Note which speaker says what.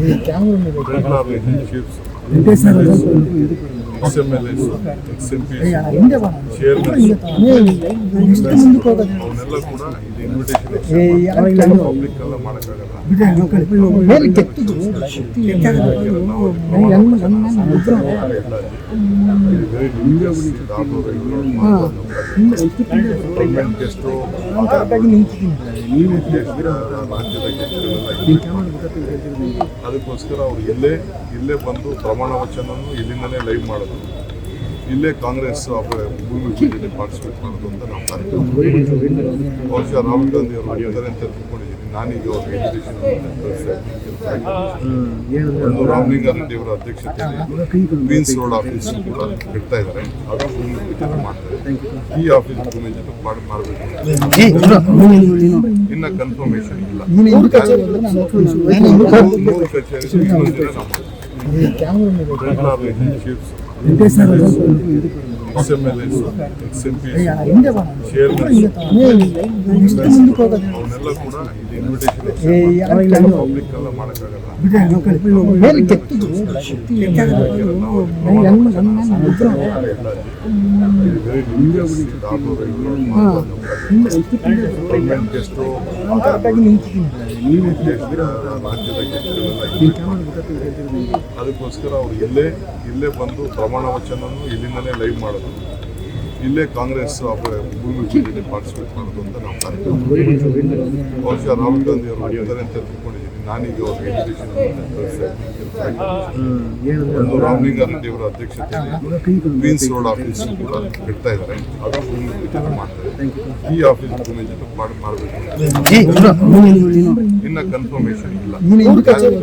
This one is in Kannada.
Speaker 1: regular relationships, SMLAs, XMPs, chairmen, ಅವನ್ನೆಲ್ಲ ಕೂಡ ಇದು ಇನ್ವಿಟೇಷನ್ ಪಬ್ಲಿಕ್ ಎಲ್ಲ ಮಾಡೋಕ್ಕಾಗಲ್ಲ. ಗೌರ್ಮೆಂಟ್ ಗೆಸ್ಟು ರಾಜ್ಯದ ಗೆಸ್ಟ್ಗಳೆಲ್ಲ ಅದಕ್ಕೋಸ್ಕರ ಅವ್ರು ಇಲ್ಲೇ ಬಂದು ಪ್ರಮಾಣ ವಚನವನ್ನು ಇಲ್ಲಿಂದಲೇ ಲೈವ್ ಮಾಡೋದು, ಇಲ್ಲೇ ಕಾಂಗ್ರೆಸ್ ಭೂಮಿ ಪೂಜೆಯಲ್ಲಿ ಪಾರ್ಟಿಸಿಪೇಟ್ ಮಾಡೋದು ಅಂತ ನಾವು ಕಾರ್ಯಕ್ರಮ. ಬಹುಶಃ ರಾಹುಲ್ ಗಾಂಧಿ ಅವರು ಇದ್ದಾರೆ ಅಂತ ತಿಳ್ಕೊಂಡಿದ್ದೀನಿ. ನಾನೀಗ ಅವ್ರಿಗೆ ಇನ್ವಿಟೇಷನ್ ಒಂದು ರಾಮಲಿಂಗಾರೆಡ್ಡಿ ಅವರ ಅಧ್ಯಕ್ಷತೆಯಲ್ಲಿ ಕ್ವೀನ್ಸ್ ರೋಡ್ ಆಫೀಸ್ ಕೂಡ ಬಿಡ್ತಾ ಇದ್ದಾರೆ. ಅದು ಭೂಮಿ ಪೂಜೆ ಮಾಡ್ತಾರೆ. ಈ ಆಫೀಸ್ ಭೂಮಿ ಜೊತೆ ಮಾಡಬೇಕು. ಇನ್ನ ಕನ್ಫರ್ಮೇಶನ್ ಇಲ್ಲ. 3 ಕಚೇರಿ regular relationships, SMLAs, XMPs, chairmen, ಅವನ್ನೆಲ್ಲ ಕೂಡ ಇದು ಇನ್ವಿಟೇಷನ್ ಪಬ್ಲಿಕ್ ಎಲ್ಲ ಮಾಡೋಕ್ಕಾಗಲ್ಲ. ಗೌರ್ಮೆಂಟ್ ಗೆಸ್ಟು ರಾಜ್ಯದ ಗೆಸ್ಟ್ಗಳೆಲ್ಲ ಅದಕ್ಕೋಸ್ಕರ ಅವ್ರು ಇಲ್ಲೇ ಬಂದು ಪ್ರಮಾಣ ವಚನವನ್ನು ಇಲ್ಲಿಂದಲೇ ಲೈವ್ ಮಾಡೋದು, ಇಲ್ಲೇ ಕಾಂಗ್ರೆಸ್ ಭೂಮಿ ಪೂಜೆಯಲ್ಲಿ ಪಾರ್ಟಿಸಿಪೇಟ್ ಮಾಡೋದು ಅಂತ ನಾವು ಕಾರ್ಯಕ್ರಮ. ಬಹುಶಃ ರಾಹುಲ್ ಗಾಂಧಿ ಅವರು ಇದ್ದಾರೆ ಅಂತ ತಿಳ್ಕೊಂಡಿದ್ದೀನಿ. ನಾನೀಗ ಅವ್ರಿಗೆ ಇನ್ವಿಟೇಷನ್ ಒಂದು ರಾಮಲಿಂಗಾರೆಡ್ಡಿ ಅವರ ಅಧ್ಯಕ್ಷತೆಯಲ್ಲಿ ಕ್ವೀನ್ಸ್ ರೋಡ್ ಆಫೀಸ್ ಕೂಡ ಬಿಡ್ತಾ ಇದ್ದಾರೆ. ಅದು ಭೂಮಿ ಪೂಜೆ ಮಾಡ್ತಾರೆ. ಈ ಆಫೀಸ್ ಭೂಮಿ ಜೊತೆ ಮಾಡಬೇಕು. ಇನ್ನ ಕನ್ಫರ್ಮೇಶನ್ ಇಲ್ಲ. 3 ಕಚೇರಿ